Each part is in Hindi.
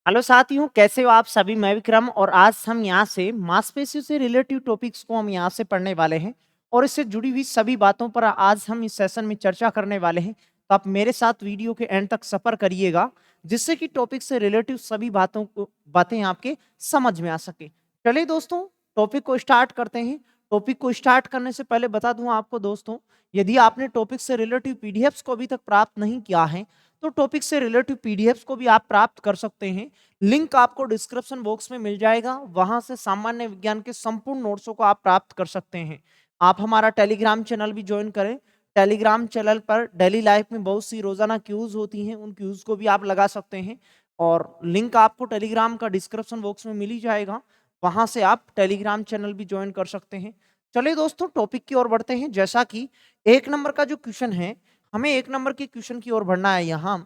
हेलो साथियों, कैसे हो आप सभी। मैं विक्रम और आज हम यहाँ से मांसपेशियों से रिलेटिव टॉपिक्स को हम यहाँ से पढ़ने वाले हैं और इससे जुड़ी हुई सभी बातों पर आज हम इस सेशन में चर्चा करने वाले हैं। तो आप मेरे साथ वीडियो के एंड तक सफर करिएगा जिससे कि टॉपिक से रिलेटिव सभी बातें आपके समझ में आ सके। चलिए दोस्तों, टॉपिक को स्टार्ट करते हैं। टॉपिक को स्टार्ट करने से पहले बता दूं आपको दोस्तों, यदि आपने टॉपिक से रिलेटिव पीडीएफ्स को अभी तक प्राप्त नहीं किया है तो टॉपिक से रिलेटिव पीडीएफ्स को भी आप प्राप्त कर सकते हैं। लिंक आपको डिस्क्रिप्शन बॉक्स में मिल जाएगा, वहां से सामान्य विज्ञान के संपूर्ण नोट्सों को आप प्राप्त कर सकते हैं। आप हमारा टेलीग्राम चैनल भी ज्वाइन करें। टेलीग्राम चैनल पर डेली लाइफ में बहुत सी रोजाना क्यूज होती हैं, उन क्यूज को भी आप लगा सकते हैं और लिंक आपको टेलीग्राम का डिस्क्रिप्शन बॉक्स में मिल ही जाएगा, वहां से आप टेलीग्राम चैनल भी ज्वाइन कर सकते हैं। चलिए दोस्तों, टॉपिक की ओर बढ़ते हैं। जैसा कि एक नंबर का जो क्वेश्चन है, हमें एक नंबर के क्वेश्चन की ओर बढ़ना है यहाँ।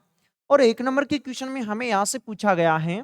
और एक नंबर के क्वेश्चन में हमें यहां से पूछा गया है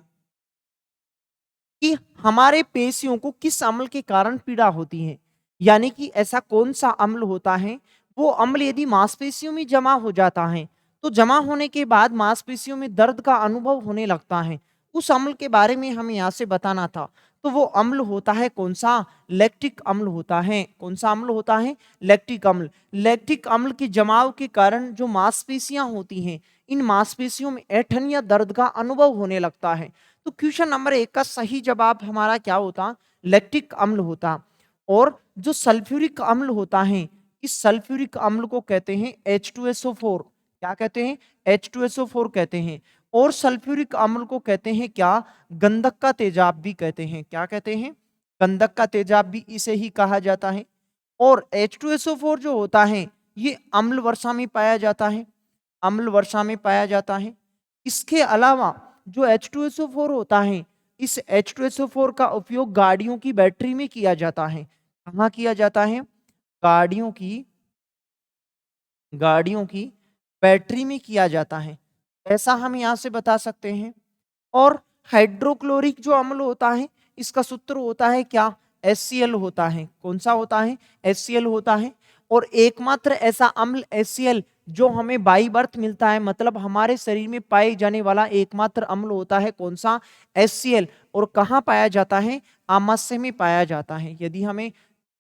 कि हमारे पेशियों को किस अम्ल के कारण पीड़ा होती है, यानी कि ऐसा कौन सा अम्ल होता है, वो अम्ल यदि मांसपेशियों में जमा हो जाता है तो जमा होने के बाद मांसपेशियों में दर्द का अनुभव होने लगता है। उस अम्ल के बारे में हमें यहाँ से बताना था। तो वो अम्ल होता है कौन सा? लैक्टिक अम्ल होता है। कौन सा अम्ल होता है? लैक्टिक अम्ल। लैक्टिक अम्ल के जमाव के कारण जो मांसपेशियां होती हैं, इन मांसपेशियों में ऐंठन या दर्द का अनुभव होने लगता है। तो क्वेश्चन नंबर 1 का सही जवाब हमारा क्या होता? लैक्टिक अम्ल होता। और जो सल्फ्यूरिक अम्ल होता है, इस सल्फ्यूरिक अम्ल को कहते हैं H2SO4। क्या कहते हैं? H2SO4 कहते हैं। और सल्फ्यूरिक अम्ल को कहते हैं क्या? गंधक का तेजाब भी कहते हैं। क्या कहते हैं? गंधक का तेजाब भी इसे ही कहा जाता है। और H2SO4 जो होता है, ये अम्ल वर्षा में पाया जाता है। अम्ल वर्षा में पाया जाता है। इसके अलावा जो H2SO4 होता है, इस H2SO4 का उपयोग गाड़ियों की बैटरी में किया जाता है। कहाँ किया जाता है? गाड़ियों की गाड़ियों की बैटरी में किया जाता है, ऐसा हम यहाँ से बता सकते हैं। और हाइड्रोक्लोरिक जो अम्ल होता है, इसका सूत्र होता है क्या? HCl होता है। कौन सा होता है? HCl होता है। और एकमात्र ऐसा अम्ल HCl जो हमें बाई बर्थ मिलता है, मतलब हमारे शरीर में पाए जाने वाला एकमात्र अम्ल होता है कौन सा? HCl। और कहाँ पाया जाता है? आमाशय में पाया जाता है। यदि हमें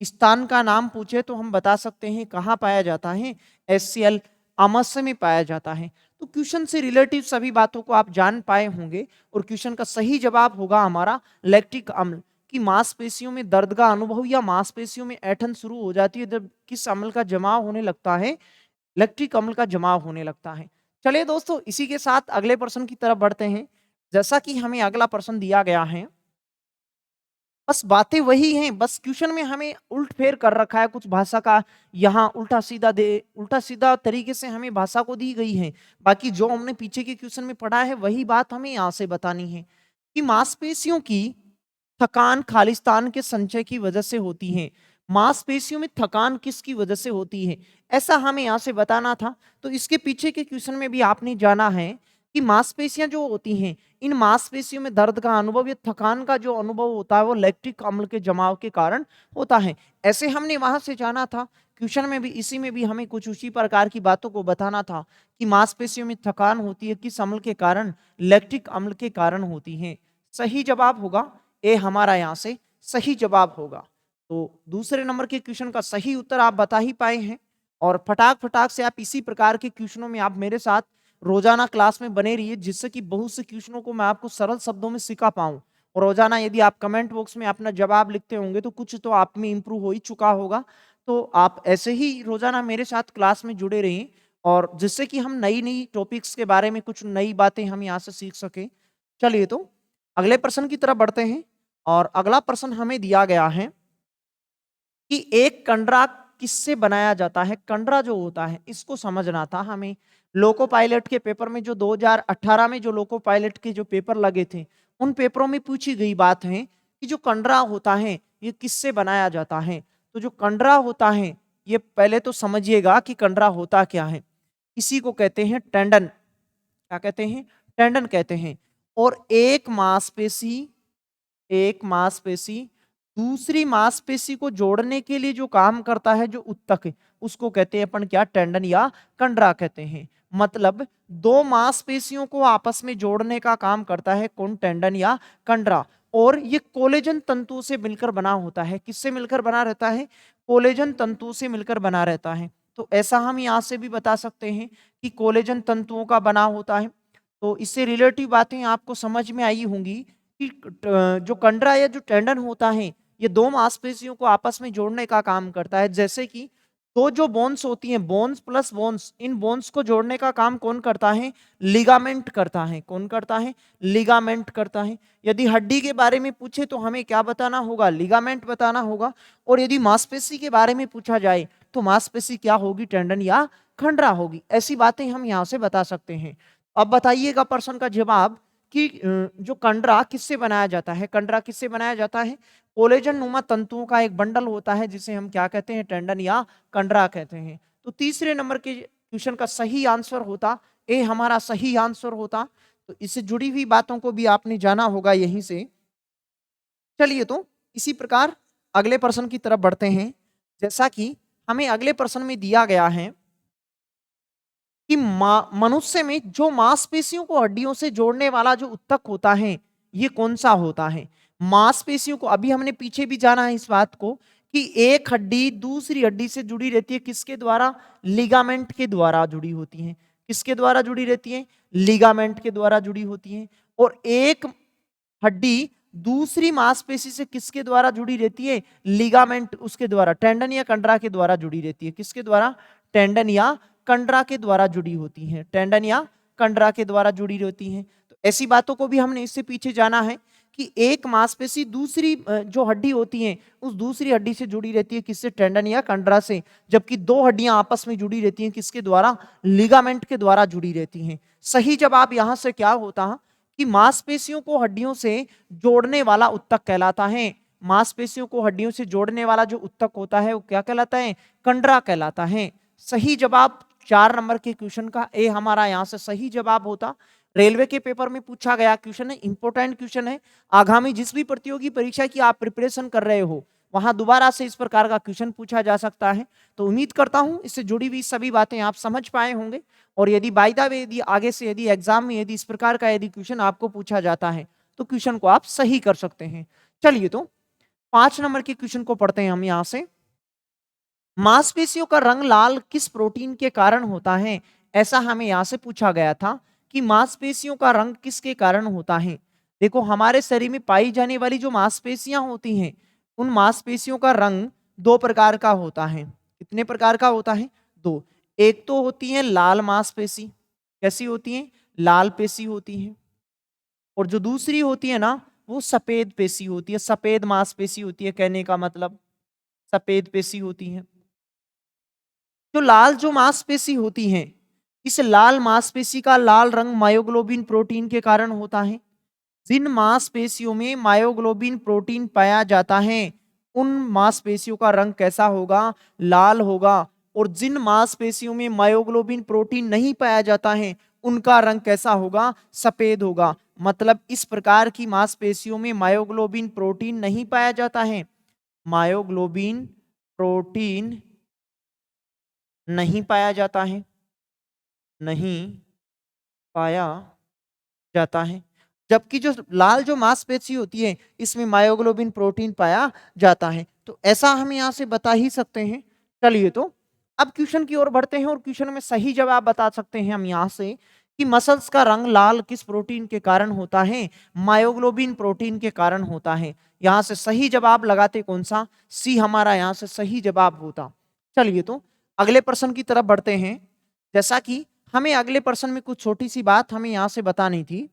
स्थान का नाम पूछे तो हम बता सकते हैं कहाँ पाया जाता है? HCl आमाशय में पाया जाता है। तो क्वेश्चन से रिलेटिव सभी बातों को आप जान पाए होंगे और क्वेश्चन का सही जवाब होगा हमारा लैक्टिक अम्ल। कि मांसपेशियों में दर्द का अनुभव या मांसपेशियों में ऐंठन शुरू हो जाती है जब किस अम्ल का जमाव होने लगता है? लैक्टिक अम्ल का जमाव होने लगता है। चलिए दोस्तों, इसी के साथ अगले प्रश्न की तरफ बढ़ते हैं। जैसा कि हमें अगला प्रश्न दिया गया है, बस बातें वही हैं, बस क्वेश्चन में हमें उल्ट फेर कर रखा है कुछ भाषा का। यहाँ उल्टा सीधा तरीके से हमें भाषा को दी गई है। बाकी जो हमने पीछे के क्वेश्चन में पढ़ा है वही बात हमें यहाँ से बतानी है कि मांसपेशियों की थकान खालिस्तान के संचय की वजह से होती है। मांसपेशियों में थकान किसकी वजह से होती है, ऐसा हमें यहाँ से बताना था। तो इसके पीछे के क्वेश्चन में भी आपने जाना है कि मांसपेशियां जो होती हैं, इन मांसपेशियों में दर्द का अनुभव या थकान का जो अनुभव होता है वो लैक्टिक अम्ल के जमाव के कारण होता है। ऐसे हमने वहां से जाना था। क्वेश्चन में भी इसी में भी हमें कुछ उसी प्रकार की बातों को बताना था कि मांसपेशियों में थकान होती है किस अम्ल के कारण? लैक्टिक अम्ल के कारण होती है। सही जवाब होगा ए, हमारा यहाँ से सही जवाब होगा। तो दूसरे नंबर के क्वेश्चन का सही उत्तर आप बता ही पाए हैं। और फटाक फटाक से आप इसी प्रकार के क्वेश्चनों में आप मेरे साथ रोजाना क्लास में बने रहिए, जिससे कि बहुत से क्वेश्चनों को मैं आपको सरल शब्दों में सिखा पाऊं। और रोजाना यदि आप कमेंट बॉक्स में अपना जवाब लिखते होंगे तो कुछ तो आप में इंप्रूव हो ही चुका होगा। तो आप ऐसे ही रोजाना मेरे साथ क्लास में जुड़े रहिए और जिससे कि हम नई नई टॉपिक्स के बारे में कुछ नई बातें हम यहाँ से सीख सके। चलिए तो अगले प्रश्न की तरफ बढ़ते हैं। और अगला प्रश्न हमें दिया गया है कि एक कंडरा किससे बनाया जाता है? कंडरा जो होता है इसको समझना था हमें। लोको पायलट के पेपर में जो 2018 में जो लोको पायलट के जो पेपर लगे थे, उन पेपरों में पूछी गई बात है कि जो कंडरा होता है ये किससे बनाया जाता है। तो जो कंडरा होता है, ये पहले तो समझिएगा कि कंडरा होता क्या है। इसी को कहते हैं टेंडन। क्या कहते हैं? टेंडन कहते हैं। और एक मांसपेशी दूसरी मांसपेशी को जोड़ने के लिए जो काम करता है, जो उत्तक है, उसको कहते हैं अपन क्या, टेंडन या कंडरा कहते हैं। मतलब दो मांसपेशियों को आपस में जोड़ने का काम करता है कौन, टेंडन या कंडरा। और ये कोलेजन तंतुओं से मिलकर बना होता है। किससे मिलकर बना रहता है, कोलेजन तंतुओं से मिलकर बना रहता है। तो ऐसा हम यहां से भी बता सकते हैं कि कोलेजन तंतुओं का बना होता है। तो इससे रिलेटिव बातें आपको समझ में आई होंगी कि जो कंडरा या जो टेंडन होता है, ये दो मांसपेशियों को आपस में जोड़ने का काम करता है। जैसे कि दो जो बोन्स होती हैं, बोन्स प्लस बोन्स, इन बोन्स को जोड़ने का काम कौन करता है, लिगामेंट करता है। कौन करता है, लिगामेंट करता है। यदि हड्डी के बारे में पूछे तो हमें क्या बताना होगा, लिगामेंट बताना होगा। और यदि मांसपेशी के बारे में पूछा जाए तो मांसपेशी क्या होगी, टेंडन या खंडरा होगी। ऐसी बातें हम यहां से बता सकते हैं। अब बताइएगा प्रश्न का जवाब कि जो कंडरा किससे बनाया जाता है, कंडरा किससे बनाया जाता है, कोलेजन नुमा तंतुओं का एक बंडल होता है जिसे हम क्या कहते हैं, टेंडन या कंडरा कहते हैं। तो तीसरे नंबर के क्वेश्चन का सही आंसर होता ए, हमारा सही आंसर होता। तो इससे जुड़ी हुई बातों को भी आपने जाना होगा यहीं से। चलिए तो इसी प्रकार अगले प्रश्न की तरफ बढ़ते हैं। जैसा कि हमें अगले प्रश्न में दिया गया है कि मनुष्य में जो मांसपेशियों को हड्डियों से जोड़ने वाला जो उत्तक होता है, ये कौन सा होता है। मांसपेशियों को अभी हमने पीछे भी जाना है इस बात को कि एक हड्डी दूसरी हड्डी से जुड़ी रहती है, किसके द्वारा, लिगामेंट के द्वारा जुड़ी होती है। किसके द्वारा जुड़ी रहती है, लिगामेंट के द्वारा जुड़ी होती है। और एक हड्डी दूसरी मांसपेशी से किसके द्वारा जुड़ी रहती है, लिगामेंट उसके द्वारा, टेंडन या कंडरा के द्वारा जुड़ी रहती है। किसके द्वारा, टेंडन या कंडरा के द्वारा जुड़ी होती है, टेंडन या कंडरा के द्वारा जुड़ी रहती है। तो ऐसी बातों को भी हमने इससे पीछे जाना है कि एक मांसपेशी दूसरी जो हड्डी होती है उस दूसरी हड्डी से जुड़ी रहती है, किससे, टेंडन या कंडरा से। जबकि दो हड्डियां आपस में जुड़ी रहती हैं, किसके द्वारा, लिगामेंट के द्वारा जुड़ी रहती हैं। सही जवाब यहां से क्या होता कि मांसपेशियों को हड्डियों से जोड़ने वाला उत्तक कहलाता है। मांसपेशियों को हड्डियों से जोड़ने वाला जो उत्तक होता है वो क्या कहलाता है, कंडरा कहलाता है। सही जवाब 4 नंबर के क्वेश्चन का ए हमारा यहां से सही जवाब होता। रेलवे के पेपर में पूछा गया क्वेश्चन है, इंपॉर्टेंट क्वेश्चन है। आगामी जिस भी प्रतियोगी परीक्षा की आप प्रिपरेशन कर रहे हो वहां दोबारा से इस प्रकार का क्वेश्चन पूछा जा सकता है। तो उम्मीद करता हूं इससे जुड़ी हुई सभी बातें आप समझ पाए होंगे। और यदि बाय द वे यदि आगे से यदि एग्जाम में यदि इस प्रकार का यदि क्वेश्चन आपको पूछा जाता है तो क्वेश्चन को आप सही कर सकते हैं। चलिए तो 5 नंबर के क्वेश्चन को पढ़ते हैं हम यहां से। मांसपेशियों का रंग लाल किस प्रोटीन के कारण होता है। ऐसा हमें यहां से पूछा गया था कि मांसपेशियों का रंग किसके कारण होता है। देखो हमारे शरीर में पाई जाने वाली जो मांसपेशियां होती हैं उन मांसपेशियों का रंग दो प्रकार का होता है। कितने प्रकार का होता है, दो। एक तो होती है लाल मांसपेशी, कैसी होती है, लाल पेशी होती है। और जो दूसरी होती है ना वो सफेद पेशी होती है, सफेद मांसपेशी होती है। कहने का मतलब सफेद पेशी होती है। जो लाल जो मांसपेशी होती है, इस लाल मांसपेशी का लाल रंग मायोग्लोबिन प्रोटीन के कारण होता है। जिन मांसपेशियों में मायोग्लोबिन प्रोटीन पाया जाता है उन मांसपेशियों का रंग कैसा होगा, लाल होगा। और जिन मांसपेशियों में मायोग्लोबिन प्रोटीन नहीं पाया जाता है उनका रंग कैसा होगा, सफेद होगा। मतलब इस प्रकार की मांसपेशियों में मायोग्लोबिन प्रोटीन नहीं पाया जाता है, मायोग्लोबिन प्रोटीन नहीं पाया जाता है, नहीं पाया जाता है। जबकि जो लाल जो मांसपेशी होती है इसमें मायोग्लोबिन प्रोटीन पाया जाता है। तो ऐसा हम यहां से बता ही सकते हैं। चलिए तो अब क्वेश्चन की ओर बढ़ते हैं और क्वेश्चन में सही जवाब बता सकते हैं हम यहां से कि मसल्स का रंग लाल किस प्रोटीन के कारण होता है, मायोग्लोबिन प्रोटीन के कारण होता है। यहां से सही जवाब लगाते कौन सा, सी हमारा यहां से सही जवाब होता। चलिए तो अगले प्रश्न की तरफ बढ़ते हैं। जैसा कि हमें अगले प्रश्न में कुछ छोटी सी बात हमें यहां से बतानी थी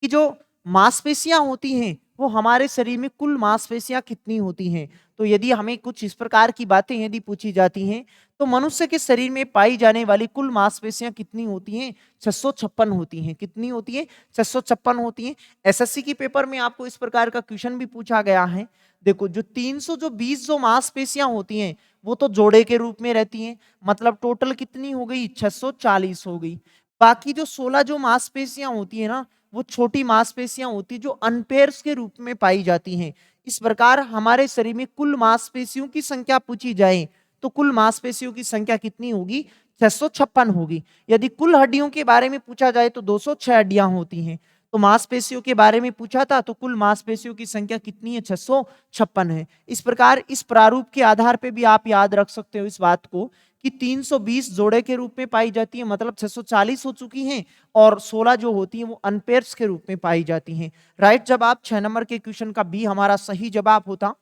कि जो मांसपेशियां होती हैं वो हमारे शरीर में कुल मांसपेशियां कितनी होती हैं। तो यदि हमें कुछ इस प्रकार की बातें यदि पूछी जाती हैं तो मनुष्य के शरीर में पाई जाने वाली कुल मांसपेशियां कितनी होती हैं, 656 होती हैं। कितनी होती है, 656 होती हैं। एसएससी की पेपर में आपको इस प्रकार का क्वेश्चन भी पूछा गया है। देखो जो 320 जो मांसपेशियां होती हैं वो तो जोड़े के रूप में रहती हैं, मतलब टोटल कितनी हो गई, 640 हो गई। बाकी जो 16 जो मांसपेशियां होती है ना वो छोटी मांसपेशियां होती है जो अनपेयर्स के रूप में पाई जाती हैं। इस प्रकार हमारे शरीर में कुल मांसपेशियों की संख्या पूछी जाए तो कुल मांसपेशियों की संख्या कितनी होगी? 656 होगी। यदि कुल हड्डियों के बारे में पूछा जाए तो 206 हड्डियां होती हैं। तो मांसपेशियों के बारे में पूछा था तो कुल मांसपेशियों की संख्या कितनी है? 656 है। इस प्रकार इस प्रारूप के आधार पे भी आप याद रख सकते हो इस बात को कि 320 जोड़े के रूप में पाई जाती है, मतलब 640 हो चुकी हैं, और 16 जो होती हैं वो अनपेयर्स के रूप में पाई जाती हैं। राइट जवाब 6 नंबर के क्वेश्चन का बी हमारा सही जवाब होता।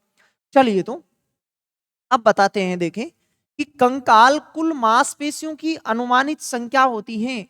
चलिए तो अब बताते हैं, देखें कि कंकाल कुल मांसपेशियों की अनुमानित संख्या होती है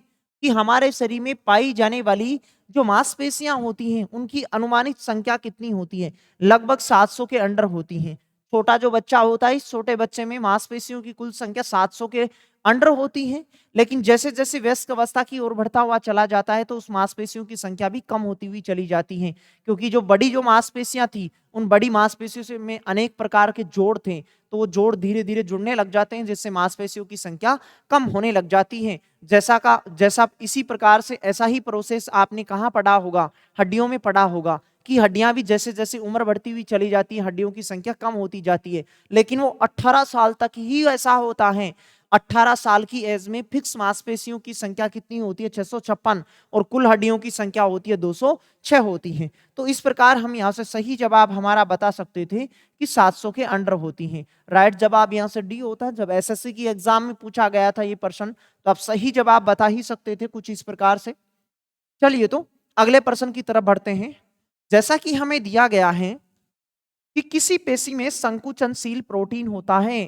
कि हमारे शरीर में पाई जाने वाली जो मांसपेशियां होती हैं उनकी अनुमानित संख्या कितनी होती है? लगभग 700 के अंडर होती हैं। छोटा जो बच्चा होता है, इस छोटे बच्चे में मांसपेशियों की कुल संख्या 700 के अंडर होती है। लेकिन जैसे जैसे वयस्क अवस्था की ओर बढ़ता हुआ चला जाता है तो उस मांसपेशियों की संख्या भी कम होती हुई चली जाती है, क्योंकि जो बड़ी जो मांसपेशियां थी उन बड़ी मांसपेशियों से में अनेक प्रकार के जोड़ थे, तो वो जोड़ धीरे धीरे जुड़ने लग जाते हैं, जिससे मांसपेशियों की संख्या कम होने लग जाती है। जैसा इसी प्रकार से ऐसा ही प्रोसेस आपने कहाँ पढ़ा होगा? हड्डियों में पढ़ा होगा कि हड्डियां भी जैसे जैसे उम्र बढ़ती हुई चली जाती है हड्डियों की संख्या कम होती जाती है, लेकिन वो 18 साल तक ही ऐसा होता है। 18 साल की एज में फिक्स मांसपेशियों की संख्या कितनी होती है? 656, और कुल हड्डियों की संख्या होती है 206 होती है। तो इस प्रकार हम यहाँ से सही जवाब हमारा बता सकते थे कि 700 के अंडर होती हैं। राइट जवाब यहाँ से डी होता है। जब एसएससी की एग्जाम में पूछा गया था ये प्रश्न तो आप सही जवाब बता ही सकते थे कुछ इस प्रकार से। चलिए तो अगले प्रश्न की तरफ बढ़ते हैं। जैसा कि हमें दिया गया है कि किसी पेशी में संकुचनशील प्रोटीन होता है,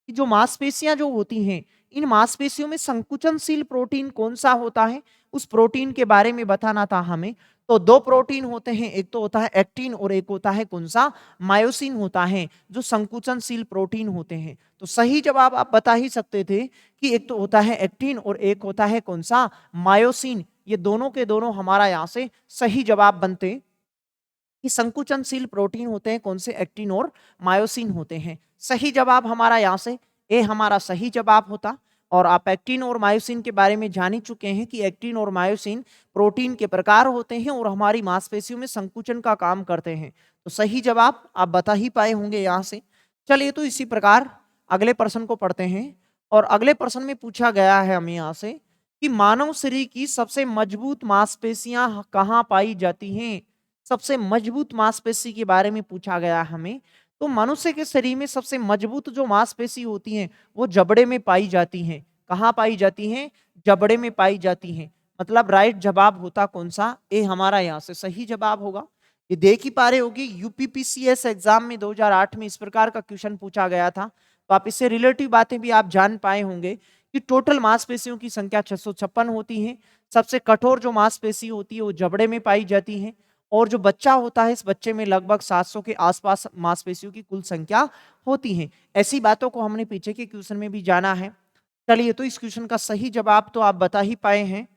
कि जो मांसपेशियां जो होती हैं इन मांसपेशियों में संकुचनशील प्रोटीन कौन सा होता है उस प्रोटीन के बारे में बताना था हमें। तो दो प्रोटीन होते हैं, एक तो होता है एक्टिन और एक होता है कौन सा? मायोसिन होता है, जो संकुचनशील प्रोटीन होते हैं। तो सही जवाब आप बता ही सकते थे कि एक तो होता है एक्टिन और एक होता है कौन सा? मायोसिन। ये दोनों के दोनों हमारा यहाँ से सही जवाब बनते कि संकुचनशील प्रोटीन होते हैं कौन से? एक्टिन और मायोसिन होते हैं। सही जवाब हमारा यहाँ से ए हमारा सही जवाब होता। और आप एक्टिन और मायोसिन के बारे में जान ही चुके हैं कि एक्टिन और मायोसिन प्रोटीन के प्रकार होते हैं और हमारी मांसपेशियों में संकुचन का काम करते हैं। तो सही जवाब आप बता ही पाए होंगे यहाँ से। चलिए तो इसी प्रकार अगले प्रश्न को पढ़ते हैं। और अगले प्रश्न में पूछा गया है हमें यहाँ से कि मानव शरीर की सबसे मजबूत मांसपेशियां कहाँ पाई जाती हैं? सबसे मजबूत मांसपेशी के बारे में पूछा गया हमें। तो मनुष्य के शरीर में सबसे मजबूत जो मांसपेशी होती हैं वो जबड़े में पाई जाती हैं। कहाँ पाई जाती हैं? जबड़े में पाई जाती हैं। मतलब राइट जवाब होता कौन सा? ए हमारा यहाँ से सही जवाब होगा। ये देख ही पा रहे होगी यूपीपीसीएस एग्जाम में 2008 में इस प्रकार का क्वेश्चन पूछा गया था, तो आप इससे रिलेटिव बातें भी आप जान पाए होंगे कि टोटल मांसपेशियों की संख्या 656 होती है। सबसे कठोर जो मांसपेशी होती है वो जबड़े में पाई जाती है, और जो बच्चा होता है इस बच्चे में लगभग 700 के आसपास मांसपेशियों की कुल संख्या होती है। ऐसी बातों को हमने पीछे के क्वेश्चन में भी जाना है। चलिए तो इस क्वेश्चन का सही जवाब तो आप बता ही पाए हैं।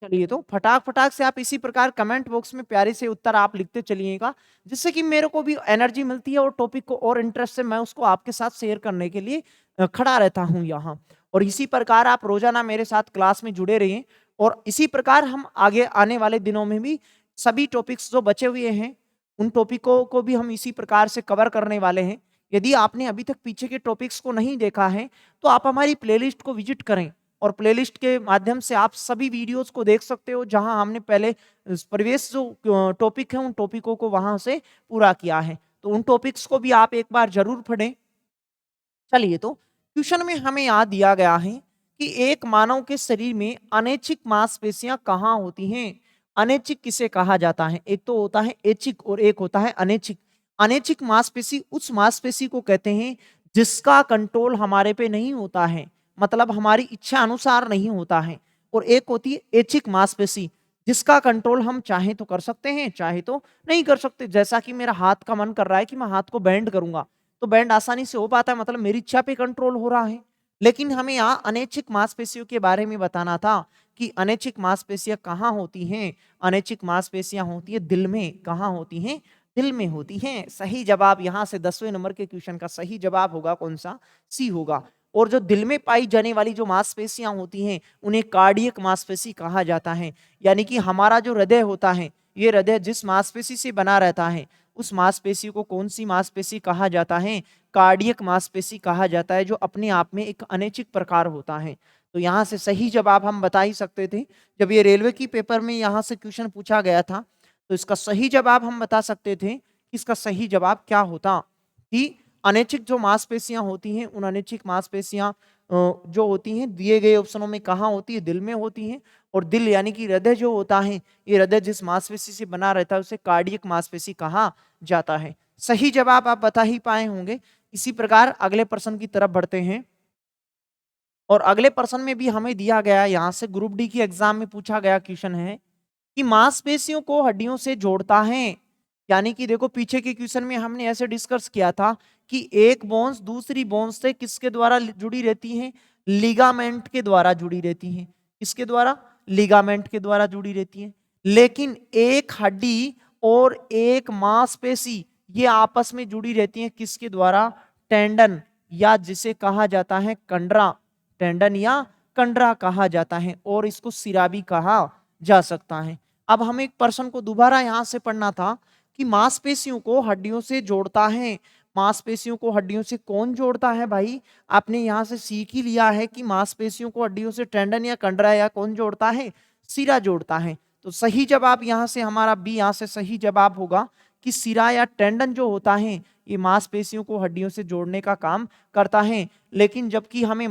चलिए तो फटाक फटाक से आप इसी प्रकार कमेंट बॉक्स में प्यारे से उत्तर आप लिखते चलिएगा, जिससे कि मेरे को भी एनर्जी मिलती है और टॉपिक को और इंटरेस्ट से मैं उसको आपके साथ शेयर करने के लिए खड़ा रहता हूं यहाँ। और इसी प्रकार आप रोजाना मेरे साथ क्लास में जुड़े रहिए, और इसी प्रकार हम आगे आने वाले दिनों में भी सभी टॉपिक्स जो बचे हुए हैं उन टॉपिकों को भी हम इसी प्रकार से कवर करने वाले हैं। यदि आपने अभी तक पीछे के टॉपिक्स को नहीं देखा है तो आप हमारी प्लेलिस्ट को विजिट करें, और प्लेलिस्ट के माध्यम से आप सभी वीडियोस को देख सकते हो जहां हमने पहले प्रवेश जो टॉपिक है उन टॉपिकों को वहां से पूरा किया है। तो उन टॉपिक्स को भी आप एक बार जरूर पढ़ें। चलिए तो क्वेश्चन में हमें यहाँ दिया गया है कि एक मानव के शरीर में अनैच्छिक मांसपेशियां कहाँ होती हैं? अनैच्छिक किसे कहा जाता है? एक तो होता है ऐच्छिक और एक होता है अनैच्छिक। अनैच्छिक मांसपेशी उस मांसपेशी को कहते हैं जिसका कंट्रोल हमारे पे नहीं होता है, मतलब हमारी इच्छा अनुसार नहीं होता है। और एक होती है ऐच्छिक मांसपेशी जिसका कंट्रोल हम चाहे तो कर सकते हैं चाहे तो नहीं कर सकते। जैसा कि मेरा हाथ का मन कर रहा है कि मैं हाथ को बेंड करूंगा तो बैंड आसानी से हो पाता है, मतलब मेरी इच्छा पे कंट्रोल हो रहा है। लेकिन हमें यहाँ अनैच्छिक मांसपेशियों के बारे में बताना था कि अनैच्छिक मांसपेशियां कहाँ होती हैं। अनैच्छिक मांसपेशियां होती है दिल में। कहाँ होती हैं? दिल में होती हैं। सही जवाब यहाँ से 10वें नंबर के क्वेश्चन का सही जवाब होगा कौन सा? सी होगा। और जो दिल में पाई जाने वाली जो मांसपेशियां होती हैं उन्हें कार्डियक मांसपेशी कहा जाता है। यानी कि हमारा जो हृदय होता है ये हृदय जिस मांसपेशी से बना रहता है उस मांसपेशी को कौन सी मांसपेशी कहा जाता है? कार्डियक मांसपेशी कहा जाता है, जो अपने आप में एक अनैच्छिक प्रकार होता है। तो यहाँ से सही जवाब हम बता ही सकते थे। जब ये रेलवे की पेपर में यहाँ से क्वेश्चन पूछा गया था तो इसका सही जवाब हम बता सकते थे कि इसका सही जवाब क्या होता कि अनैच्छिक जो मांसपेशियां होती हैं, उन अनैच्छिक मांसपेशियां जो होती हैं दिए गए ऑप्शनों में कहाँ होती है? दिल में होती हैं। और दिल यानी कि हृदय जो होता है, ये हृदय जिस मांसपेशी से बना रहता है उसे कार्डियक मांसपेशी कहा जाता है। सही जवाब आप बता ही पाए होंगे। इसी प्रकार अगले प्रश्न की तरफ बढ़ते हैं और अगले प्रश्न में भी हमें दिया गया, यहाँ से ग्रुप डी की एग्जाम में पूछा गया क्वेश्चन है कि मांसपेशियों को हड्डियों से जोड़ता है। यानी कि देखो पीछे के क्वेश्चन में हमने ऐसे डिस्कस किया था कि एक बोन्स दूसरी बोन्स से किसके द्वारा जुड़ी रहती हैं? लिगामेंट के द्वारा जुड़ी रहती हैं। किसके द्वारा? लिगामेंट के द्वारा जुड़ी रहती हैं। लेकिन एक हड्डी और एक मांसपेशी ये आपस में जुड़ी रहती हैं किसके द्वारा? टेंडन, या जिसे कहा जाता है कंडरा। टेंडन या कंडरा कहा जाता है और इसको सिरा भी कहा जा सकता है। अब हमें एक प्रश्न को दोबारा यहां से पढ़ना था कि मांसपेशियों को हड्डियों से जोड़ता है। मांसपेशियों को हड्डियों से कौन जोड़ता है भाई? आपने यहां से सीख ही लिया है कि मांसपेशियों को हड्डियों से टेंडन या कंडरा या कौन जोड़ता है? सिरा जोड़ता है। तो सही जवाब यहां से हमारा बी यहां से सही जवाब होगा कि सिरा या टेंडन जो होता है ये मांसपेशियों को हड्डियों से जोड़ने का काम करता है। लेकिन जबकि हमें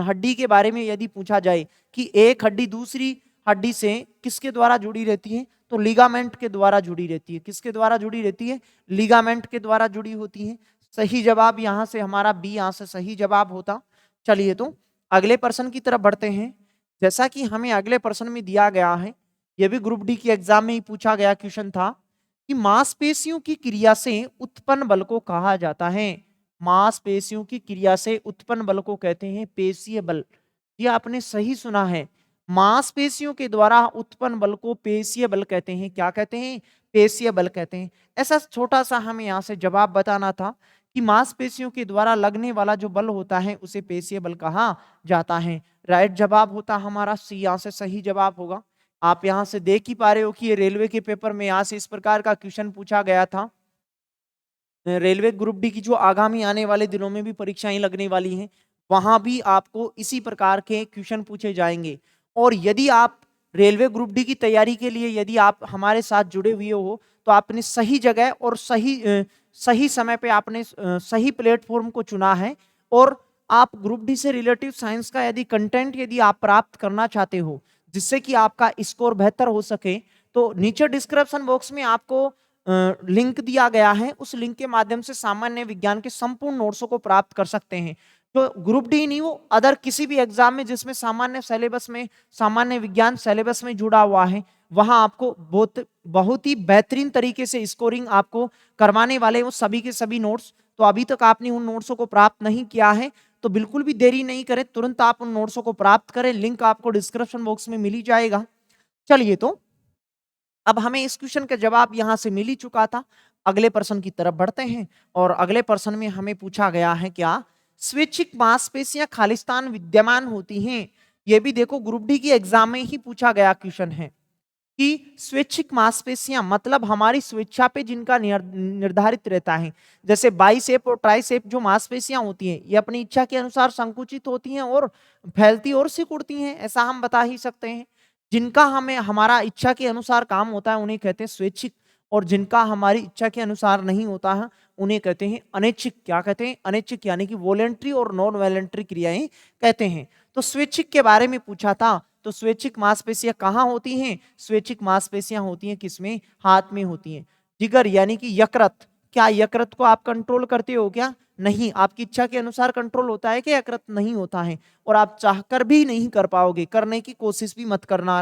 हड्डी के बारे में यदि पूछा जाए कि एक हड्डी दूसरी हड्डी से किसके द्वारा जुड़ी रहती है? तो लिगामेंट के द्वारा जुड़ी रहती है। किसके द्वारा जुड़ी रहती है? लिगामेंट के द्वारा जुड़ी होती है। सही जवाब यहां से हमारा बी यहां से सही जवाब होता। चलिए तो अगले प्रश्न की तरफ बढ़ते हैं। जैसा कि हमें अगले प्रश्न में दिया गया है, यह भी ग्रुप डी की एग्जाम में ही पूछा गया क्वेश्चन था कि मांसपेशियों की क्रिया से उत्पन्न बल को कहा जाता है। मांसपेशियों की क्रिया से उत्पन्न बल को कहते हैं पेशीय बल। ये आपने सही सुना है, मांसपेशियों के द्वारा उत्पन्न बल को पेशीय बल कहते हैं। क्या कहते हैं? पेशीय बल कहते हैं। ऐसा छोटा सा हमें यहाँ से जवाब बताना था कि मांसपेशियों के द्वारा लगने वाला जो बल होता है उसे पेशीय बल कहा जाता है। राइट जवाब होता हमारा सी, यहाँ से सही जवाब होगा। आप यहाँ से देख ही पा रहे हो कि ये रेलवे के पेपर में यहाँ से इस प्रकार का क्वेश्चन पूछा गया था। रेलवे ग्रुप डी की जो आगामी आने वाले दिनों में भी परीक्षाएं लगने वाली हैं, वहां भी आपको इसी प्रकार के क्वेश्चन पूछे जाएंगे। और यदि आप रेलवे ग्रुप डी की तैयारी के लिए यदि आप हमारे साथ जुड़े हुए हो तो आपने सही जगह और सही समय पे आपने सही प्लेटफॉर्म को चुना है। और आप ग्रुप डी से रिलेटिव साइंस का यदि कंटेंट यदि आप प्राप्त करना चाहते हो जिससे कि आपका स्कोर बेहतर हो सके, तो नीचे डिस्क्रिप्शन बॉक्स में आपको लिंक दिया गया है। उस लिंक के माध्यम से सामान्य विज्ञान के संपूर्ण नोट्सों को प्राप्त कर सकते हैं। तो ग्रुप डी नहीं, वो अदर किसी भी एग्जाम में जिसमें सामान्य सिलेबस में सामान्य विज्ञान सिलेबस में जुड़ा हुआ है, वहां आपको बहुत ही बेहतरीन तरीके से स्कोरिंग आपको करवाने वाले वो सभी के सभी नोट्स। तो अभी तक आपने उन नोट्सों को प्राप्त नहीं किया है तो बिल्कुल भी देरी नहीं करें, तुरंत आप उन नोट्सों को प्राप्त करें। लिंक आपको डिस्क्रिप्शन बॉक्स में मिल ही जाएगा। चलिए तो अब हमें इस क्वेश्चन का जवाब यहां से मिल ही चुका था। अगले प्रश्न की तरफ बढ़ते हैं और अगले प्रश्न में हमें पूछा गया है क्या? स्वैच्छिक मांसपेशियां खालिस्तान विद्यमान होती हैं। यह भी देखो ग्रुप डी की एग्जाम में ही पूछा गया क्वेश्चन है कि स्वैच्छिक मांसपेशियां मतलब हमारी स्वेच्छा पे जिनका निर्धारित रहता है। जैसे बाइसेप और ट्राइसेप जो मांसपेशियां होती हैं ये अपनी इच्छा के अनुसार संकुचित होती हैं और फैलती और सिकुड़ती हैं, ऐसा हम बता ही सकते हैं। जिनका हमें हमारा इच्छा के अनुसार काम होता है उन्हें कहते हैं स्वैच्छिक, और जिनका हमारी इच्छा के अनुसार नहीं होता है उन्हें कहते हैं अनैच्छिक। क्या कहते हैं? अनैच्छिक, यानी कि वॉलेंट्री और नॉन वॉलेंट्री क्रियाएं कहते हैं। तो स्वैच्छिक के बारे में पूछा था, तो स्वैच्छिक मांसपेशियां कहाँ होती हैं? स्वैच्छिक मांसपेशियां होती हैं किसमें? हाथ में होती हैं। जिगर यानी कि यकृत, क्या यकृत को आप कंट्रोल करते हो क्या? नहीं, आपकी इच्छा के अनुसार कंट्रोल होता है कि यकृत? नहीं होता है, और आप चाहकर भी नहीं कर पाओगे, करने की कोशिश भी मत करना।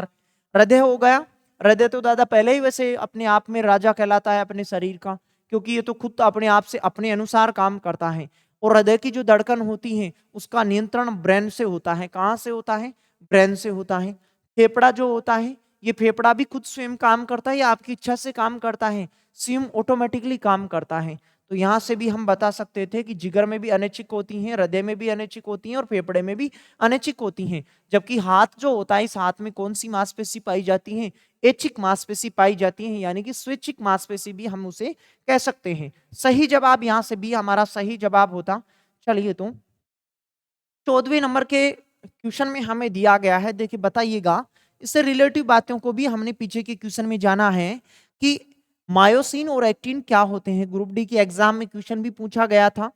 हृदय हो गया, हृदय तो दादा पहले ही वैसे अपने आप में राजा कहलाता है अपने शरीर का, क्योंकि ये तो खुद अपने आप से अपने अनुसार काम करता है। और हृदय की जो धड़कन होती है उसका नियंत्रण ब्रेन से होता है। कहाँ से होता है? ब्रेन से होता है। फेफड़ा जो होता है ये फेफड़ा भी खुद स्वयं काम करता है या आपकी इच्छा से काम करता है? स्वयं ऑटोमेटिकली काम करता है। तो यहाँ से भी हम बता सकते थे कि जिगर में भी अनैच्छिक होती हैं, हृदय में भी अनैच्छिक होती हैं और फेफड़े में भी अनैच्छिक होती हैं। जबकि हाथ जो होता है, इस हाथ में कौन सी मांसपेशी पाई जाती है? ऐच्छिक मांसपेशी पाई जाती है, यानी कि स्वैच्छिक मांसपेशी भी हम उसे कह सकते हैं। सही जवाब यहाँ से भी हमारा सही जवाब होता। चलिए, तो 14वें नंबर के क्वेश्चन में हमें दिया गया है, देखिए बताइएगा, इससे रिलेटिव बातों को भी हमने पीछे के क्वेश्चन में जाना है कि मायोसिन और एक्टिन क्या होते हैं। ग्रुप डी के एग्जाम में क्वेश्चन भी पूछा गया था,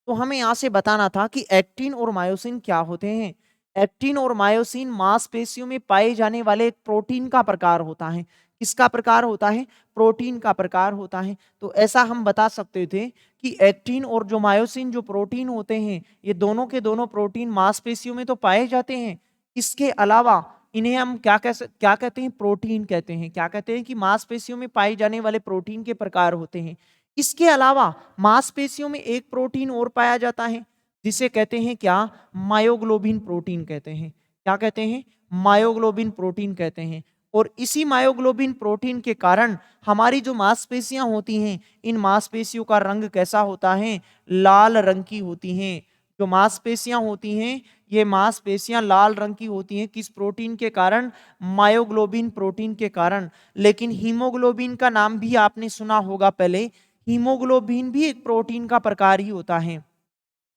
तो हमें यहाँ से बताना था कि एक्टिन और मायोसिन क्या होते हैं। एक्टिन और मायोसिन मांसपेशियों में पाए जाने वाले एक प्रोटीन का प्रकार होता है। किसका प्रकार होता है? प्रोटीन का प्रकार होता है। तो ऐसा हम बता सकते थे कि एक्टिन और जो मायोसिन जो प्रोटीन होते हैं, ये दोनों के दोनों प्रोटीन मांसपेशियों में तो पाए जाते हैं। इसके अलावा इन्हें हम क्या कहते हैं? प्रोटीन कहते हैं। क्या कहते हैं? कि मांसपेशियों में पाए जाने वाले प्रोटीन के प्रकार होते हैं। इसके अलावा मांसपेशियों में एक प्रोटीन और पाया जाता है, जिसे कहते हैं क्या? मायोग्लोबिन प्रोटीन कहते हैं। क्या कहते हैं? मायोग्लोबिन प्रोटीन कहते हैं। और इसी मायोग्लोबिन प्रोटीन के कारण हमारी जो मांसपेशियां होती हैं, इन मांसपेशियों का रंग कैसा होता है? लाल रंग की होती हैं। जो मांसपेशियां होती हैं, ये मांसपेशियां लाल रंग की होती हैं। किस प्रोटीन के कारण? मायोग्लोबिन प्रोटीन के कारण। लेकिन हीमोग्लोबिन का नाम भी आपने सुना होगा पहले। हीमोग्लोबिन भी एक प्रोटीन का प्रकार ही होता है।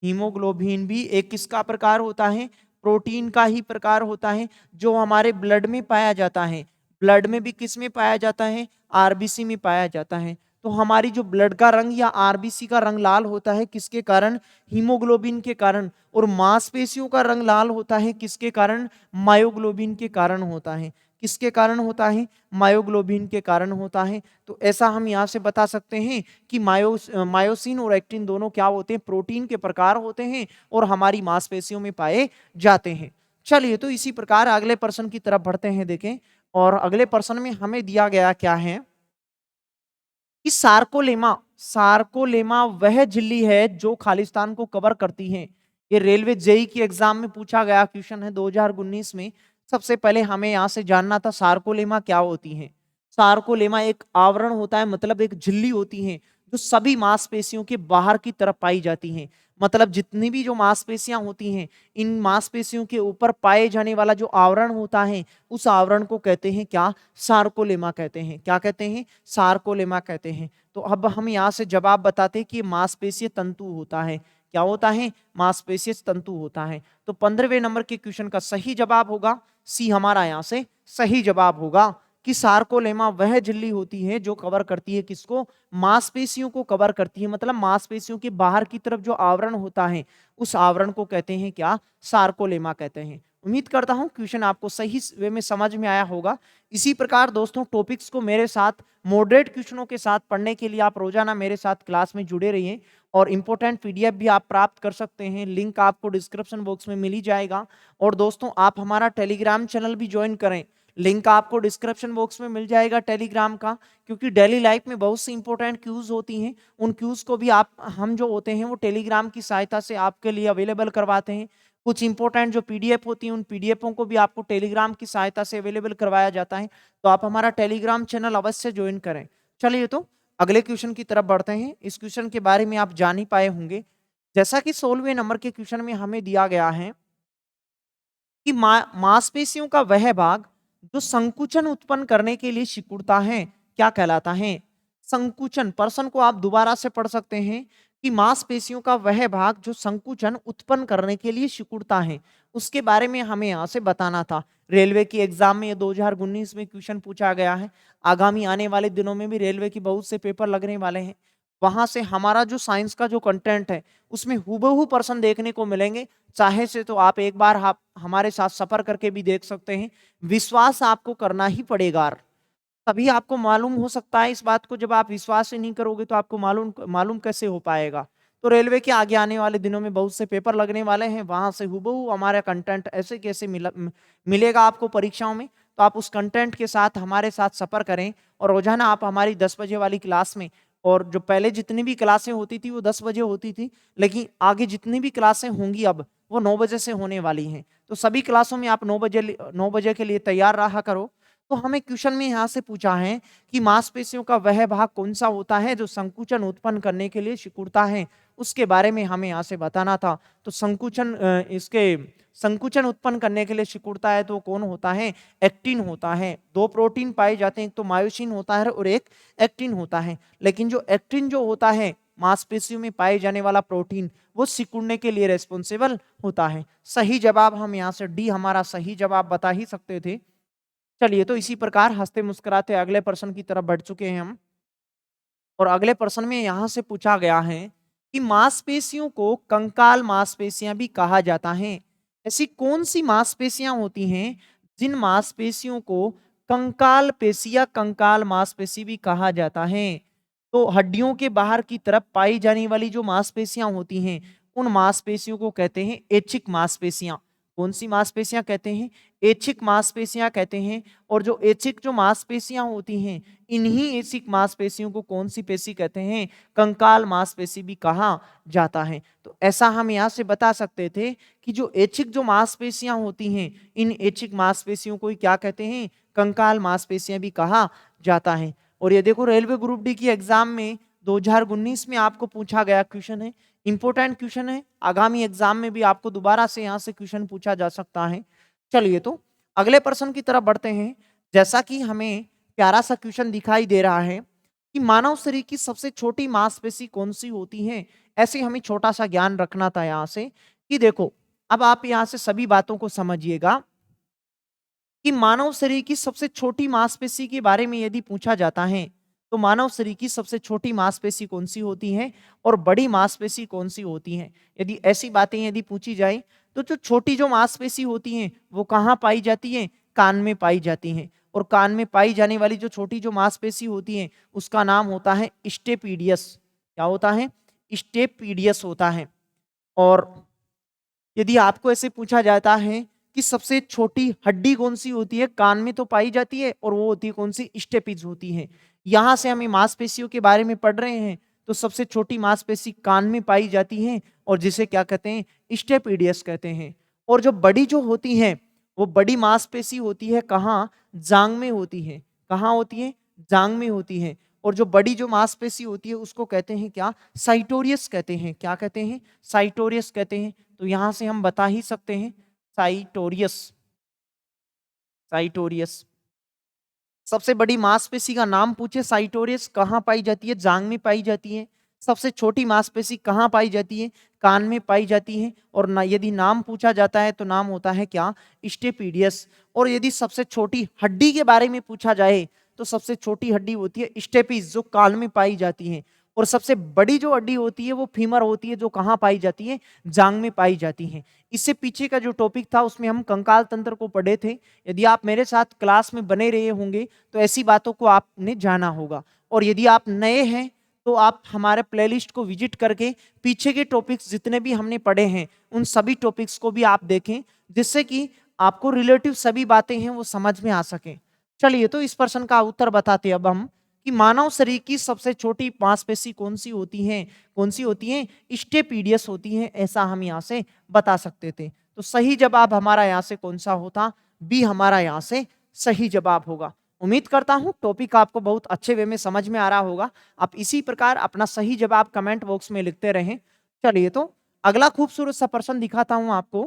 हीमोग्लोबिन भी एक किसका प्रकार होता है? प्रोटीन का ही प्रकार होता है, जो हमारे ब्लड में पाया जाता है। ब्लड में भी किस में पाया जाता है? आरबीसी में पाया जाता है। तो हमारी जो ब्लड का रंग या आरबीसी का रंग लाल होता है, किसके कारण? हीमोग्लोबिन के कारण। और मांसपेशियों का रंग लाल होता है, किसके कारण? मायोग्लोबिन के कारण होता है। किसके कारण होता है? मायोग्लोबिन के कारण होता है। तो ऐसा हम यहाँ से बता सकते हैं कि मायोसिन और एक्टिन दोनों क्या होते हैं? प्रोटीन के प्रकार होते हैं और हमारी मांसपेशियों में पाए जाते हैं। चलिए, तो इसी प्रकार अगले प्रश्न की तरफ बढ़ते हैं। देखें, और अगले प्रश्न में हमें दिया गया क्या है कि सार्कोलेमा सार्कोलेमा वह झिल्ली है जो खालिस्तान को कवर करती है। ये रेलवे जेई की एग्जाम में पूछा गया क्वेश्चन है 2019 में। सबसे पहले हमें यहां से जानना था सार्कोलेमा क्या होती है। सार्कोलेमा एक आवरण होता है, मतलब एक झिल्ली होती है जो सभी मांसपेशियों के बाहर की तरफ पाई जाती है। मतलब जितनी भी जो मांसपेशियां होती हैं, इन मांसपेशियों के ऊपर पाए जाने वाला जो आवरण होता है, उस आवरण को कहते हैं क्या? सार्कोलेमा कहते हैं। क्या कहते हैं? सार्कोलेमा कहते हैं। तो अब हम यहाँ से जवाब बताते हैं कि मांसपेशीय तंतु होता है। क्या होता है? मांसपेशीय तंतु होता है। तो 15वें नंबर के क्वेश्चन का सही जवाब होगा सी, हमारा यहाँ से सही जवाब होगा कि सार्कोलेमा वह झिल्ली होती है जो कवर करती है किसको? मांसपेशियों को कवर करती है। मतलब मांसपेशियों के बाहर की तरफ जो आवरण होता है, उस आवरण को कहते हैं क्या? सार्कोलेमा कहते हैं। उम्मीद करता हूं क्वेश्चन आपको सही वे में समझ में आया होगा। इसी प्रकार दोस्तों, टॉपिक्स को मेरे साथ मॉडरेट क्वेश्चनों के साथ पढ़ने के लिए आप रोजाना मेरे साथ क्लास में जुड़े रहिए। और इंपॉर्टेंट पीडीएफ भी आप प्राप्त कर सकते हैं, लिंक आपको डिस्क्रिप्शन बॉक्स में मिल ही जाएगा। और दोस्तों, आप हमारा टेलीग्राम चैनल भी ज्वाइन करें, लिंक आपको डिस्क्रिप्शन बॉक्स में मिल जाएगा टेलीग्राम का। क्योंकि डेली लाइफ में बहुत सी इंपॉर्टेंट क्यूज होती हैं, उन क्यूज को भी आप हम जो होते हैं वो टेलीग्राम की सहायता से आपके लिए अवेलेबल करवाते हैं। कुछ इंपॉर्टेंट जो पीडीएफ होती हैं, उन पीडीएफों को भी आपको टेलीग्राम की सहायता से अवेलेबल करवाया जाता है। तो आप हमारा टेलीग्राम चैनल अवश्य ज्वाइन करें। चलिए, तो अगले क्वेश्चन की तरफ बढ़ते हैं। इस क्वेश्चन के बारे में आप जान ही पाए होंगे। जैसा कि 16वें नंबर के क्वेश्चन में हमें दिया गया है कि मांसपेशियों का वह भाग जो संकुचन उत्पन्न करने के लिए सिकुड़ता है, क्या कहलाता है? संकुचन। प्रश्न को आप दोबारा से पढ़ सकते हैं कि मांसपेशियों का वह भाग जो संकुचन उत्पन्न करने के लिए सिकुड़ता है, उसके बारे में हमें यहां से बताना था। रेलवे की एग्जाम में ये 2019 में क्वेश्चन पूछा गया है। आगामी आने वाले दिनों में भी रेलवे की बहुत से पेपर लगने वाले हैं। वहां से हमारा जो साइंस का जो कंटेंट है, उसमें हूबहू प्रश्न देखने को मिलेंगे। चाहे से तो आप एक बार हमारे साथ सफर करके भी देख सकते हैं। विश्वास आपको करना ही पड़ेगा, तभी आपको मालूम हो सकता है इस बात को। जब आप विश्वास ही नहीं करोगे तो आपको मालूम मालूम कैसे हो पाएगा। तो रेलवे के आगे आने वाले दिनों में बहुत से पेपर लगने वाले हैं, वहां से हूबहू हमारा कंटेंट ऐसे कैसे मिलेगा आपको परीक्षाओं में। तो आप उस कंटेंट के साथ हमारे साथ सफर करें। और रोजाना आप हमारी 10 बजे वाली क्लास में, और जो पहले जितनी भी क्लासें होती थी वो 10 बजे होती थी, लेकिन आगे जितनी भी क्लासें होंगी अब वो 9 बजे से होने वाली हैं। तो सभी क्लासों में आप 9 बजे के लिए तैयार रहा करो। तो हमें क्वेश्चन में यहाँ से पूछा है कि मांसपेशियों का वह भाग कौन सा होता है जो संकुचन उत्पन्न करने के लिए सिकुड़ता है, उसके बारे में हमें यहाँ से बताना था। तो इसके संकुचन उत्पन्न करने के लिए सिकुड़ता है तो कौन होता है? एक्टिन होता है। दो प्रोटीन पाए जाते हैं, एक तो मायोसिन होता है और एक एक्टिन होता है। लेकिन जो एक्टिन जो होता है मांसपेशियों में पाए जाने वाला प्रोटीन, वो सिकुड़ने के लिए रेस्पॉन्सिबल होता है। सही जवाब हम यहाँ से डी हमारा सही जवाब बता ही सकते थे। चलिए, तो इसी प्रकार हंसते मुस्कुराते अगले प्रश्न की तरफ बढ़ चुके हैं हम। और अगले प्रश्न में यहां से पूछा गया है कि मांसपेशियों को कंकाल मांसपेशियां भी कहा जाता है। ऐसी कौन सी मांसपेशियां होती हैं जिन मांसपेशियों को कंकाल पेशी या कंकाल मांसपेशी भी कहा जाता है? तो हड्डियों के बाहर की तरफ पाई जाने वाली जो मांसपेशियां होती हैं, उन मांसपेशियों को कहते हैं ऐच्छिक मांसपेशियां। कौन सी मांसपेशियां कहते हैं? ऐच्छिक मांसपेशियां कहते हैं। और जो ऐच्छिक जो मांसपेशियां होती हैं, इन्हीं ऐच्छिक मांसपेशियों को कौन सी पेशी कहते हैं? कंकाल मांसपेशी भी कहा जाता है। तो ऐसा हम यहाँ से बता सकते थे कि जो ऐच्छिक जो मांसपेशियां होती हैं, इन ऐच्छिक मांसपेशियों को ही क्या कहते हैं? कंकाल मांसपेशियां भी कहा जाता है। और ये देखो, रेलवे ग्रुप डी की एग्जाम में 2019 में आपको पूछा गया क्वेश्चन है, इंपोर्टेंट क्वेश्चन है। आगामी एग्जाम में भी आपको दोबारा से यहाँ से क्वेश्चन पूछा जा सकता है। चलिए, तो अगले प्रश्न की तरफ बढ़ते हैं। जैसा कि हमें प्यारा सा क्वेश्चन दिखाई दे रहा है कि मानव शरीर की सबसे छोटी मांसपेशी कौन सी होती है, ऐसे हमें छोटा सा ज्ञान रखना था यहाँ से कि देखो, अब आप यहाँ से सभी बातों को समझिएगा कि मानव शरीर की सबसे छोटी मांसपेशी के बारे में यदि पूछा जाता है तो मानव शरीर की सबसे छोटी मांसपेशी कौन सी होती है और बड़ी मांसपेशी कौन सी होती है, यदि ऐसी बातें यदि पूछी जाए तो जो छोटी जो मांसपेशी होती हैं वो कहाँ पाई जाती है? कान में पाई जाती हैं। और कान में पाई जाने वाली जो छोटी जो मांसपेशी होती है उसका नाम होता है स्टेपीडियस। क्या होता है? स्टेपीडियस होता है। और यदि आपको ऐसे पूछा जाता है कि सबसे छोटी हड्डी कौन सी होती है, कान में तो पाई जाती है, और वो होती है कौन सी? स्टेपिज होती है। यहां से हमें मांसपेशियों के बारे में पढ़ रहे हैं तो सबसे छोटी मांसपेशी कान में पाई जाती है और जिसे क्या कहते हैं? स्टेपीडियस कहते हैं। और जो बड़ी जो होती है वो बड़ी मांसपेशी होती है कहाँ? जांग में होती है। कहाँ होती है? जांग में होती है। और जो बड़ी जो मांसपेशी होती है उसको कहते हैं क्या? साइटोरियस कहते हैं। क्या कहते हैं? साइटोरियस कहते हैं। तो यहां से हम बता ही सकते हैं साइटोरियस। साइटोरियस सबसे बड़ी मांसपेशी का नाम पूछे, साइटोरियस कहाँ पाई जाती है? जांग में पाई जाती है। सबसे छोटी मांसपेशी कहाँ पाई जाती है? कान में पाई जाती है। और ना यदि नाम पूछा जाता है तो नाम होता है क्या? स्टेपीडियस। और यदि सबसे छोटी हड्डी के बारे में पूछा जाए तो सबसे छोटी हड्डी होती है स्टेपीज, जो कान में पाई जाती है। और सबसे बड़ी जो हड्डी होती है वो फीमर होती है, जो कहाँ पाई जाती है? जांग में पाई जाती है। इससे पीछे का जो टॉपिक था उसमें हम कंकाल तंत्र को पढ़े थे। यदि आप मेरे साथ क्लास में बने रहे होंगे तो ऐसी बातों को आपने जाना होगा। और यदि आप नए हैं तो आप हमारे प्लेलिस्ट को विजिट करके पीछे के टॉपिक्स जितने भी हमने पढ़े हैं उन सभी टॉपिक्स को भी आप देखें, जिससे कि आपको रिलेटिव सभी बातें हैं वो समझ में आ सके। चलिए, तो इस प्रश्न का उत्तर बताते अब हम कि मानव शरीर की सबसे छोटी मांसपेशी कौन सी होती है? कौन सी होती है? स्टेपीडियस होती है, ऐसा हम यहाँ से बता सकते थे। तो सही जवाब हमारा यहाँ से कौन सा होता? बी हमारा यहाँ से सही जवाब होगा। उम्मीद करता हूं टॉपिक आपको बहुत अच्छे वे में समझ में आ रहा होगा। आप इसी प्रकार अपना सही जवाब कमेंट बॉक्स में लिखते रहें। चलिए, तो अगला खूबसूरत सा प्रश्न दिखाता हूं आपको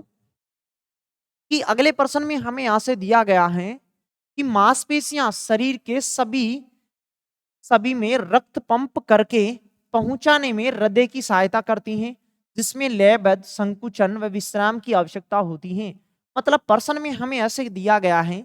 कि अगले प्रश्न में हमें यहां से दिया गया है कि मांसपेशियां शरीर के सभी में रक्त पंप करके पहुंचाने में हृदय की सहायता करती हैं, जिसमें लयबद्ध संकुचन व विश्राम की आवश्यकता होती है। मतलब प्रश्न में हमें ऐसे दिया गया है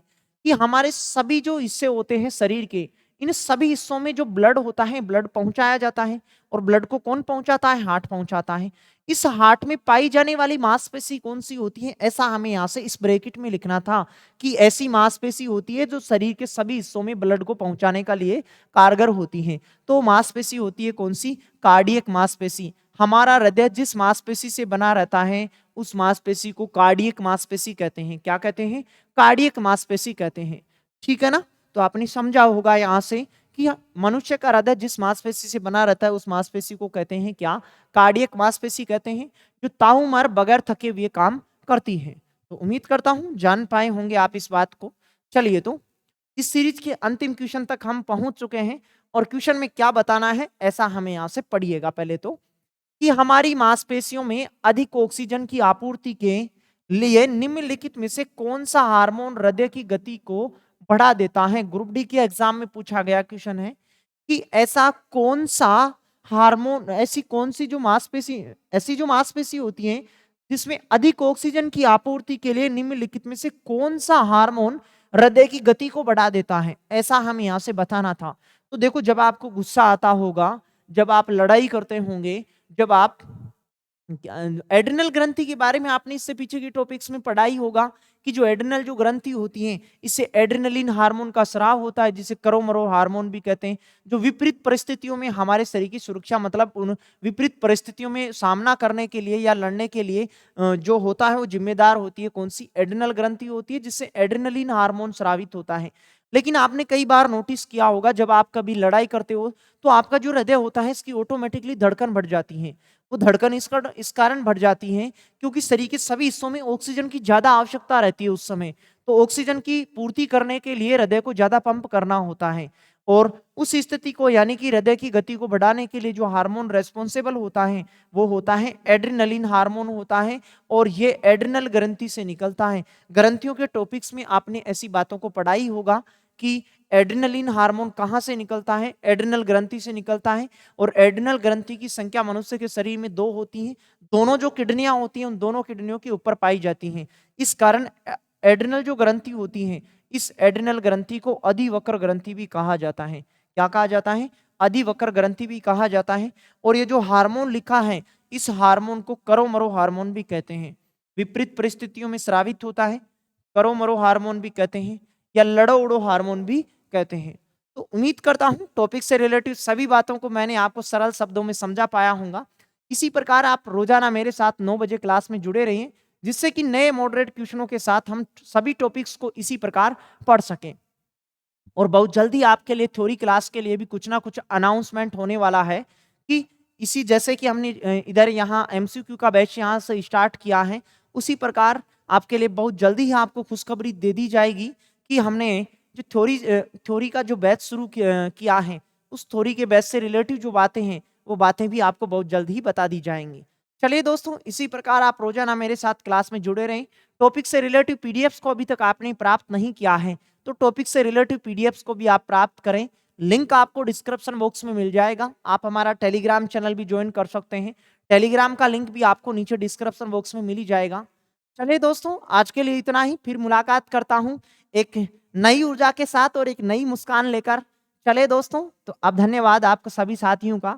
कि हमारे सभी जो हिस्से होते हैं शरीर के, इन सभी हिस्सों में जो ब्लड होता है, ब्लड पहुंचाया जाता है। और ब्लड को कौन पहुंचाता है? हार्ट पहुंचाता है। इस हार्ट में पाई जाने वाली मांसपेशी कौन सी होती है? ऐसा हमें यहाँ से इस ब्रैकेट में लिखना था कि ऐसी मांसपेशी होती है जो शरीर के सभी हिस्सों में ब्लड को पहुंचाने का लिए कारगर होती है। तो मांसपेशी होती है कौन सी? कार्डियक मांसपेशी। हमारा हृदय जिस मांसपेशी से बना रहता है उस मांसपेशी को कार्डियक मांसपेशी कहते हैं। क्या कहते हैं? कार्डियक मांसपेशी कहते हैं। ठीक है ना? तो आपने समझा होगा यहाँ से कि मनुष्य का हृदय जिस मांसपेशी से बना रहता है उस मांसपेशी को कहते हैं क्या? कार्डियक मांसपेशी कहते हैं, जो ताउमर बगैर थके हुए काम करती है। तो उम्मीद करता हूं जान पाए होंगे आप इस बात को। चलिए, तो इस सीरीज के अंतिम क्वेश्चन तक हम पहुंच चुके हैं और क्वेश्चन में क्या बताना है ऐसा हमें यहां से पढ़िएगा। पहले तो कि हमारी मांसपेशियों में अधिक ऑक्सीजन की आपूर्ति के लिए निम्नलिखित में से कौन सा हार्मोन हृदय की गति को बढ़ा देता है। ग्रुप डी के एग्जाम में पूछा गया क्वेश्चन है कि ऐसा कौन सा हार्मोन, ऐसी जो मांसपेशी होती हैं जिसमें अधिक ऑक्सीजन की आपूर्ति के लिए निम्नलिखित में से कौन सा हार्मोन हृदय की गति को बढ़ा देता है, ऐसा हम यहां से बताना था। तो देखो, जब आपको गुस्सा आता होगा, जब आप लड़ाई करते होंगे, जब आप एड्रिनल ग्रंथि के बारे में आपने इससे पीछे की टॉपिक्स में पढ़ा ही होगा कि जो एड्रिनल जो ग्रंथि होती हैं, इससे एड्रिनलिन हार्मोन का स्राव होता है, जिसे करो मरो हार्मोन भी कहते हैं, जो विपरीत परिस्थितियों में हमारे शरीर की सुरक्षा, मतलब उन विपरीत परिस्थितियों में सामना करने के लिए या लड़ने के लिए जो होता है वो जिम्मेदार होती है। कौन सी? एड्रिनल ग्रंथि होती है, जिससे एड्रिनलिन हार्मोन स्रावित होता है। लेकिन आपने कई बार नोटिस किया होगा, जब आप कभी लड़ाई करते हो तो आपका जो हृदय होता है इसकी ऑटोमेटिकली धड़कन बढ़ जाती है। वो धड़कन इस कारण बढ़ जाती है क्योंकि शरीर के सभी हिस्सों में ऑक्सीजन की ज्यादा आवश्यकता रहती है उस समय। तो ऑक्सीजन की पूर्ति करने के लिए हृदय को ज्यादा पंप करना होता है और उस स्थिति को, यानी कि हृदय की गति को बढ़ाने के लिए जो हार्मोन रेस्पॉन्सिबल होता है वो होता है एड्रिनलिन हार्मोन होता है और ये एड्रिनल ग्रंथि से निकलता है। ग्रंथियों के टॉपिक्स में आपने ऐसी बातों को पढ़ा ही होगा कि एड्रिनलिन हार्मोन कहां से निकलता है? एड्रिनल ग्रंथि से निकलता है और एड्रिनल ग्रंथि की संख्या मनुष्य के शरीर में 2 होती हैं। दोनों जो किडनियां होती हैं उन दोनों किडनियों के ऊपर पाई जाती हैं। इस कारण एड्रिनल जो ग्रंथि होती हैं, इस एड्रिनल ग्रंथि को अधिवक्र ग्रंथि भी कहा जाता है। क्या कहा जाता है? अधिवक्र ग्रंथि भी कहा जाता है। और ये जो हार्मोन लिखा है, इस हार्मोन को करो मरो हार्मोन भी कहते हैं। विपरीत परिस्थितियों में स्रावित होता है, करो मरो हार्मोन भी कहते हैं या लड़ो उड़ो हार्मोन भी कहते हैं। तो उम्मीद करता हूं टॉपिक से रिलेटेड सभी बातों को मैंने आपको सरल शब्दों में समझा पाया हूंगा। इसी प्रकार आप रोजाना मेरे साथ 9 बजे क्लास में जुड़े रहिए, जिससे कि नए मॉडरेट क्वेश्चनों के साथ हम सभी टॉपिक्स को इसी प्रकार पढ़ सकें। और बहुत जल्दी आपके लिए थ्योरी क्लास के लिए भी कुछ ना कुछ अनाउंसमेंट होने वाला है कि इसी जैसे कि हमने इधर यहाँ एमसीक्यू का बैच यहाँ से स्टार्ट किया है, उसी प्रकार आपके लिए बहुत जल्दी ही आपको खुशखबरी दे दी जाएगी कि हमने जो थ्योरी का जो बैच शुरू किया है, उस थ्योरी के बैच से रिलेटिव जो बातें हैं वो बातें भी आपको बहुत जल्द ही बता दी जाएंगी। चलिए दोस्तों, इसी प्रकार आप रोजाना मेरे साथ क्लास में जुड़े रहें। टॉपिक से रिलेटिव पीडीएफ्स को अभी तक आपने प्राप्त नहीं किया है तो टॉपिक से रिलेटिव पीडीएफ्स को भी आप प्राप्त करें। लिंक आपको डिस्क्रिप्शन बॉक्स में मिल जाएगा। आप हमारा टेलीग्राम चैनल भी ज्वाइन कर सकते हैं। टेलीग्राम का लिंक भी आपको नीचे डिस्क्रिप्शन बॉक्स में मिल ही जाएगा। चलिए दोस्तों, आज के लिए इतना ही। फिर मुलाकात करता हूं एक नई ऊर्जा के साथ और एक नई मुस्कान लेकर। चले दोस्तों, तो अब धन्यवाद आपको सभी साथियों का।